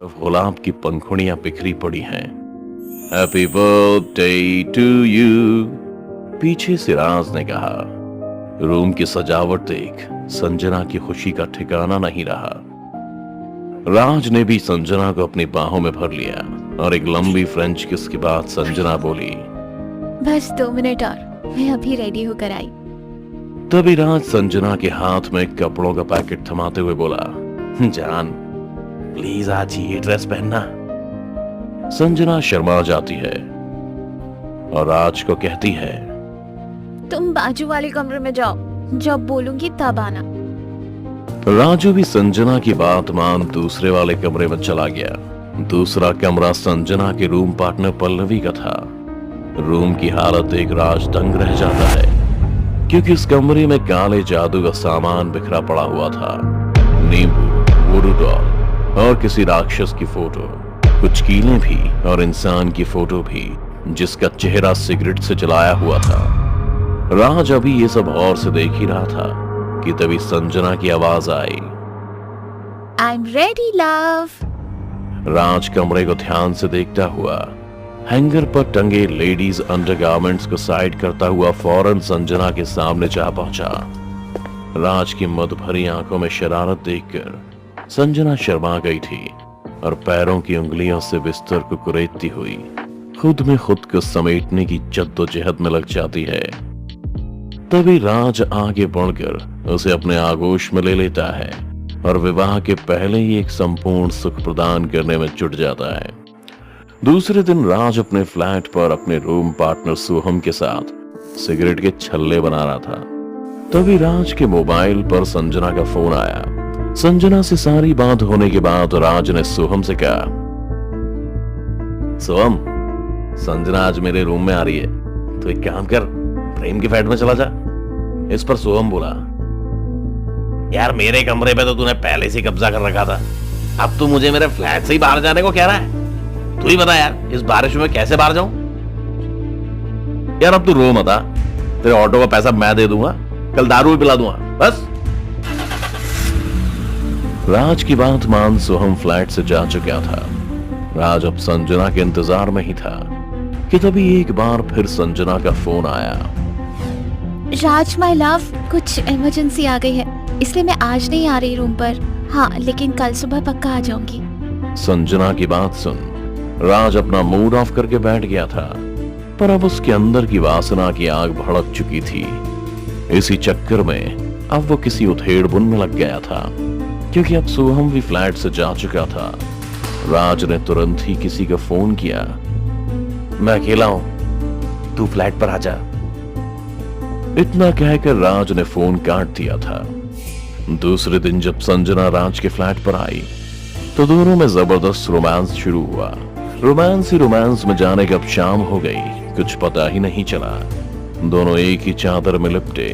गुलाब की पंखुड़ियां बिखरी पड़ी हैं। हैप्पी बर्थडे टू यू, पीछे से राज ने कहा। रूम की सजावट देख संजना की खुशी का ठिकाना नहीं रहा। राज ने भी संजना को अपनी बाहों में भर लिया और एक लंबी फ्रेंच किस के बाद संजना बोली, बस 2 मिनट और, मैं अभी रेडी होकर आई। तभी राज संजना के हाथ में कपड़ों का पैकेट थमाते हुए बोला, जान प्लीज आज ये ड्रेस पहनना। संजना शर्मा जाती है और राज को कहती है, तुम बाजू वाले कमरे में जाओ, जब बोलूंगी तब आना। राजू भी संजना की बात मान दूसरे वाले कमरे में चला गया। दूसरा कमरा संजना के रूम पार्टनर पल्लवी का था। रूम की हालत देख राज दंग रह जाता है, क्योंकि इस कमरे में काले जादू का सामान बिखरा पड़ा हुआ था। नींबू, वुडू डॉल और किसी राक्षस की फोटो, कुछ कीलें भी और इंसान की फोटो भी जिसका चेहरा सिगरेट से जलाया हुआ था। राज अभी ये सब गौर से देख ही रहा था कि तभी संजना की आवाज आई, आई एम रेडी लव। राज कमरे को ध्यान से देखता हुआ हैंगर पर टंगे लेडीज अंडरगारमेंट्स को साइड करता हुआ फौरन संजना के सामने जा पहुंचा। राज की मद भरी आंखों में शरारत देखकर संजना शर्मा गई थी और पैरों की उंगलियों से बिस्तर को कुरेदती हुई खुद में खुद को समेटने की जद्दोजहद में लग जाती है। तभी राज आगे बढ़कर उसे अपने आगोश में ले लेता है और विवाह के पहले ही एक संपूर्ण सुख प्रदान करने में जुट जाता है। दूसरे दिन राज अपने फ्लैट पर अपने रूम पार्टनर सोहम के साथ सिगरेट के छल्ले बना रहा था। तभी राज के मोबाइल पर संजना का फोन आया। संजना से सारी बात होने के बाद राज ने सोहम से कहा, सोहम, संजना आज मेरे रूम में आ रही है, तो एक काम कर, प्रेम के फ्लैट में चला जा। इस पर सोहम बोला, यार मेरे कमरे पे तो तूने पहले से कब्जा कर रखा था, अब तू मुझे मेरे फ्लैट से ही बाहर जाने को कह रहा है। तू ही बता यार, इस बारिश में कैसे बाहर जाऊं? यार अब तू रो मत, तेरे ऑटो का पैसा मैं दे दूंगा, कल दारू भी पिला दूंगा, बस। राज की बात मान सोहम फ्लैट से जा चुका था। राज अब संजना के इंतजार में ही था कि तभी एक बार फिर संजना का फोन आया। राज माय लव, कुछ इमरजेंसी आ गई है, इसलिए मैं आज नहीं आ रही रूम पर। हाँ, लेकिन कल सुबह पक्का आ जाऊंगी। संजना की बात सुन राज अपना मूड ऑफ करके बैठ गया था, पर अब उसके अंदर की वासना की आग भड़क चुकी थी। इसी चक्कर में अब वो किसी उधेड़ बुन में लग गया था, क्योंकि अब सोहम भी फ्लैट से जा चुका था। राज ने तुरंत ही किसी का फोन किया, मैं अकेला हूं, तू फ्लैट पर आ जा। इतना कहकर राज ने फोन काट दिया था। दूसरे दिन जब संजना राज के फ्लैट पर आई तो दोनों में जबरदस्त रोमांस शुरू हुआ। रोमांस ही रोमांस में जाने कब शाम हो गई कुछ पता ही नहीं चला। दोनों एक ही चादर में लिपटे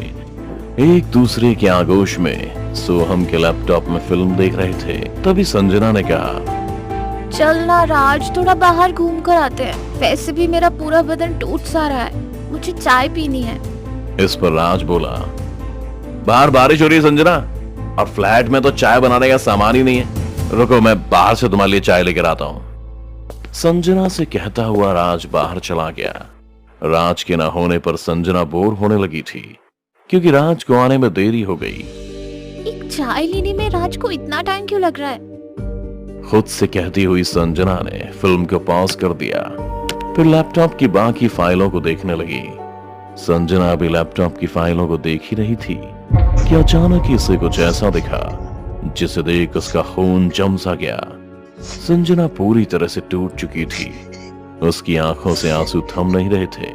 एक दूसरे के आगोश में सोहम के लैपटॉप में फिल्म देख रहे थे। तभी संजना ने कहा, चलना राज, थोड़ा बाहर घूम कर आते हैं, वैसे भी मेरा पूरा बदन टूट सा रहा है, मुझे चाय पीनी है। इस पर राज बोला, बाहर बारिश हो रही है संजना, और फ्लैट में तो चाय बनाने का सामान ही नहीं है, रुको मैं बाहर से तुम्हारे लिए चाय लेकर आता हूं। संजना से कहता हुआ राज बाहर चला गया। राज के ना होने पर संजना बोर होने लगी थी, क्योंकि राज को आने में देरी हो गई। एक चाय लेने में राज को इतना टाइम क्यों लग रहा है? खुद से कहती हुई संजना ने फिल्म को पॉज कर दिया, फिर लैपटॉप की बाकी फाइलों को देखने लगी। संजना भी लैपटॉप की फाइलों को देख ही रही थी कि अचानक ही उसे कुछ ऐसा दिखा जिसे देख उसका खून जम सा गया। संजना पूरी तरह से टूट चुकी थी, उसकी आंखों से आंसू थम नहीं रहे थे।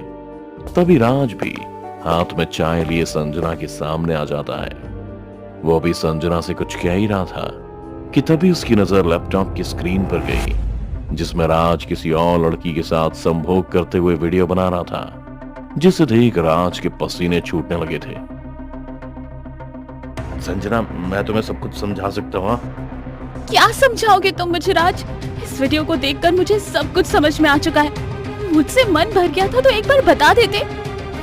तभी राज भी हाथ में चाय लिए संजना के सामने आ जाता है। वो भी संजना से कुछ कह ही रहा था कि तभी उसकी नजर लैपटॉप की स्क्रीन पर गई, जिसमें राज किसी और लड़की के साथ संभोग करते हुए वीडियो बना रहा था, जिसे देख राज के पसीने छूटने लगे थे। संजना, मैं तुम्हें सब कुछ समझा सकता हूँ। क्या समझाओगे तुम मुझे राज? इस वीडियो को देखकर मुझे सब कुछ समझ में आ चुका है। मुझसे मन भर गया था तो एक बार बता देते।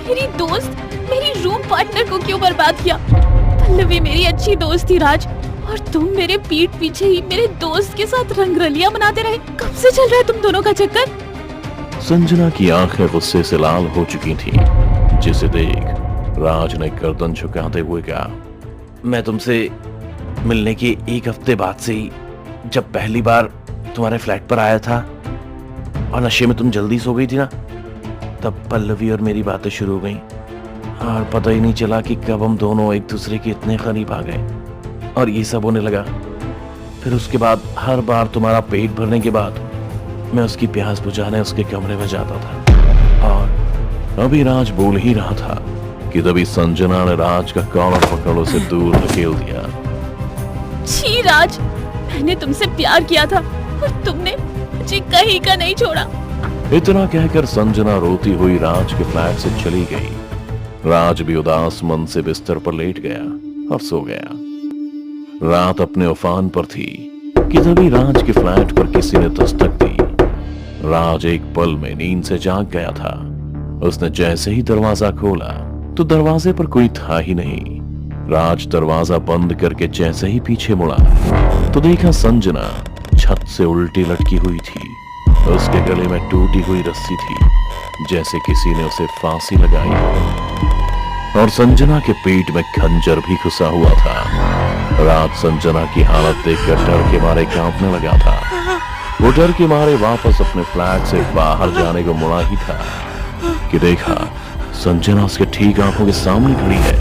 मेरी दोस्त, मेरी रूम पार्टनर को क्यों बर्बाद किया? पल्लवी मेरी अच्छी दोस्त थी राज, और और तुम मेरे पीठ पीछे ही मेरे दोस्त के साथ रंगरलियां मनाते रहे। कब से चल रहा है तुम दोनों का चक्कर? संजना की आंखें गुस्से से लाल हो चुकी थी, जिसे देख राज ने गर्दन झुकाते हुए कहा, मैं तुमसे मिलने के एक हफ्ते बाद से ही, जब पहली बार तुम्हारे फ्लैट पर आया था और नशे में तुम जल्दी सो गई थी ना, तब पल्लवी और मेरी बातें शुरू हो गई और पता ही नहीं चला कि कब हम दोनों एक दूसरे के इतने करीब आ गए और ये सब होने लगा। फिर उसके बाद हर बार तुम्हारा पेट भरने के बाद मैं उसकी प्यास बुझाने उसके कमरे में जाता था। और अभी राज बोल ही रहा था कि तभी संजना ने राज का कॉलर पकड़ उसे दूर धकेल दिया। छी राज, मैंने तुमसे प्यार किया था और तुमने मुझे कहीं का नहीं छोड़ा। इतना कहकर संजना रोती हुई राज के फ्लैट से चली गई। राज भी उदास मन से बिस्तर पर लेट गया और सो गया। रात अपने उफान पर थी कि तभी राज के फ्लैट पर किसी ने दस्तक दी। राज एक पल में नींद से जाग गया था। उसने जैसे ही दरवाजा खोला तो दरवाजे पर कोई था ही नहीं। राज दरवाजा बंद करके जैसे ही पीछे मुड़ा तो देखा संजना छत से उल्टी लटकी हुई थी। उसके गले में टूटी हुई रस्सी थी, जैसे किसी ने उसे फांसी लगाई हो। और संजना के पेट में खंजर भी घुसा हुआ था। राज संजना की हालत देखकर डर के मारे कांपने लगा था। वो डर के मारे वापस अपने फ्लैट से बाहर जाने को मुड़ा ही था कि देखा संजना उसके ठीक आंखों के सामने खड़ी है।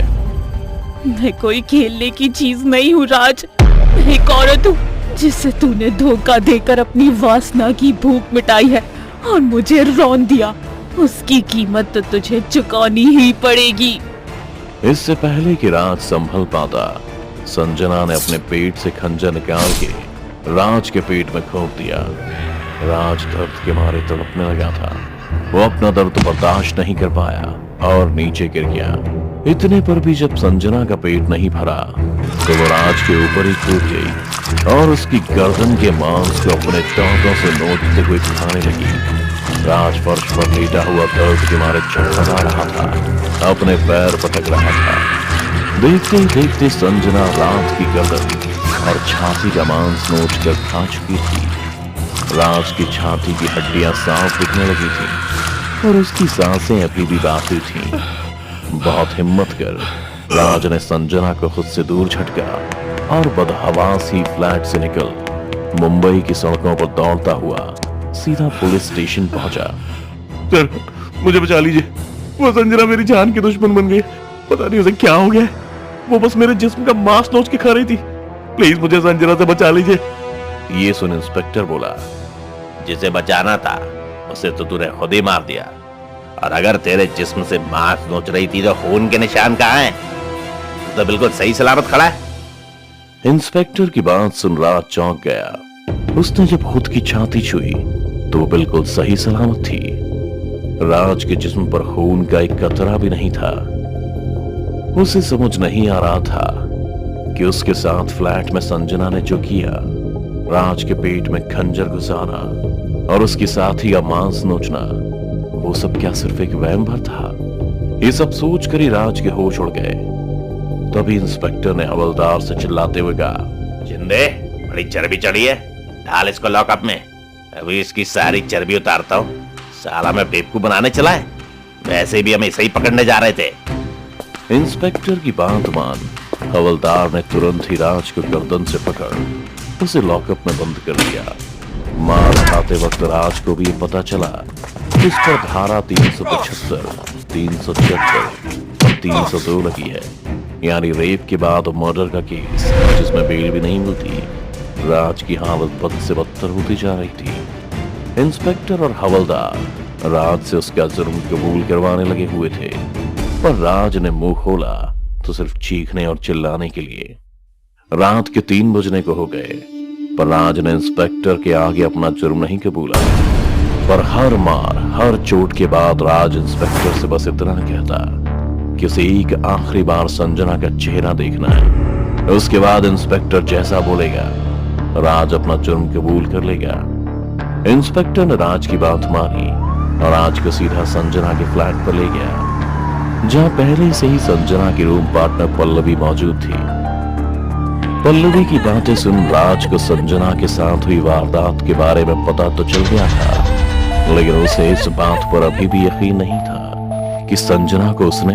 मैं कोई खेलने की चीज नहीं हूँ राज, मैं एक औरत हूँ जिसे तूने धोखा देकर अपनी वासना की भूख मिटाई है और मुझे रौंद दिया। उसकी कीमत तो तुझे चुकानी ही पड़ेगी। इससे पहले कि राज संभल पाता, संजना ने अपने पेट से खंजर निकाल के राज के पेट में खोप दिया। राज दर्द के मारे तड़पने लगा था। वो अपना दर्द बर्दाश्त नहीं कर पाया और नीचे गिर गया। इतने पर भी जब संजना का पेट नहीं भरा तो वो राज के ऊपर ही कूद गई और उसकी गर्दन के मांस को अपने दांतों से नोचते हुए खाने लगी। राज फर्श पर लेटा हुआ दर्द के मारे चढ़ा रहा था, अपने पैर पटक रहा था। देखते ही देखते संजना राज की गर्दन और छाती का मांस नोच कर खा चुकी थी। राज की छाती की हड्डियां साफ दिखने लगी थी और उसकी सांसें अभी भी बाकी थीं। बहुत हिम्मत कर राज ने संजना को खुद से दूर झटका और बदहवास ही फ्लैट से निकल मुंबई की सड़कों पर दौड़ता हुआ सीधा पुलिस स्टेशन पहुंचा। सर, मुझे बचा लीजिए, वो संजना मेरी जान की दुश्मन बन गई। पता नहीं उसे क्या हो गया, वो बस मेरे जिस्म का मांस नोच के खा रही थी। प्लीज मुझे संजना से बचा लीजिए। ये सुन इंस्पेक्टर बोला, जिसे बचाना था उसे तो तूने खुद ही मार दिया, और अगर तेरे जिस्म से मांस नोच रही थी तो खून के निशान कहाँ हैं? तो बिल्कुल सही सलामत खड़ा है। इंस्पेक्टर की बात सुन राज चौंक गया। उसने जब खुद की छाती छुई तो वो बिल्कुल सही सलामत थी। राज के जिस्म पर खून का एक कतरा भी नहीं था। उसे समझ नहीं आ रहा था कि उसके साथ फ्लैट में संजना ने जो किया, राज के पेट में खंजर घुसाना और उसके साथी का मांस नोचना, वो सब क्या सिर्फ एक वहम भर था? ये सब सोचकर ही राज के होश उड़ गए। तभी इंस्पेक्टर ने हवलदार से चिल्लाते हुए कहा, जिंदे, बड़ी चर्बी चढ़ी है, डाल इसको लॉकअप में, अभी इसकी सारी चर्बी उतारता हूँ। साला मैं बेवकूफ बनाने चला है, वैसे भी हम इसे ही पकड़ने जा रहे थे। इंस्पेक्टर की बात मान हवलदार ने तुरंत ही राज को गर्दन से पकड़ उसे लॉकअप में बंद कर दिया। मार खाते वक्त राज को भी पता चला कि इस पर धारा 375, 376 और 302 लगी है, यानी रेप के बाद मर्डर का केस, जिसमें बेल भी नहीं मिलती। राज की हालत बद से बदतर होती जा रही थी। इंस्पेक्टर और हवलदार राज से उसका जुर्म कबूल करवाने लगे हुए थे, पर राज ने मुंह खोला तो सिर्फ चीखने और चिल्लाने के लिए। रात के 3 बजने को हो गए, पर राज ने इंस्पेक्टर के आगे अपना जुर्म नहीं कबूला। पर हर मार, हर चोट के बाद राज इंस्पेक्टर से बस इतना कहता कि उसे एक आखिरी बार संजना का चेहरा देखना है। उसके बाद इंस्पेक्टर जैसा बोलेगा, राज अपना जुर्म कबूल कर लेगा। इंस्पेक्टर ने राज की बात मानी और राज को सीधा संजना के फ्लैट पर ले गया, जहां पहले से ही संजना की रूम पार्टनर पल्लवी मौजूद थी। पल्लवी की बातें सुन राज को संजना के साथ हुई वारदात के बारे में पता तो चल गया था, लेकिन उसे इस बात पर अभी भी यकीन नहीं था कि संजना को उसने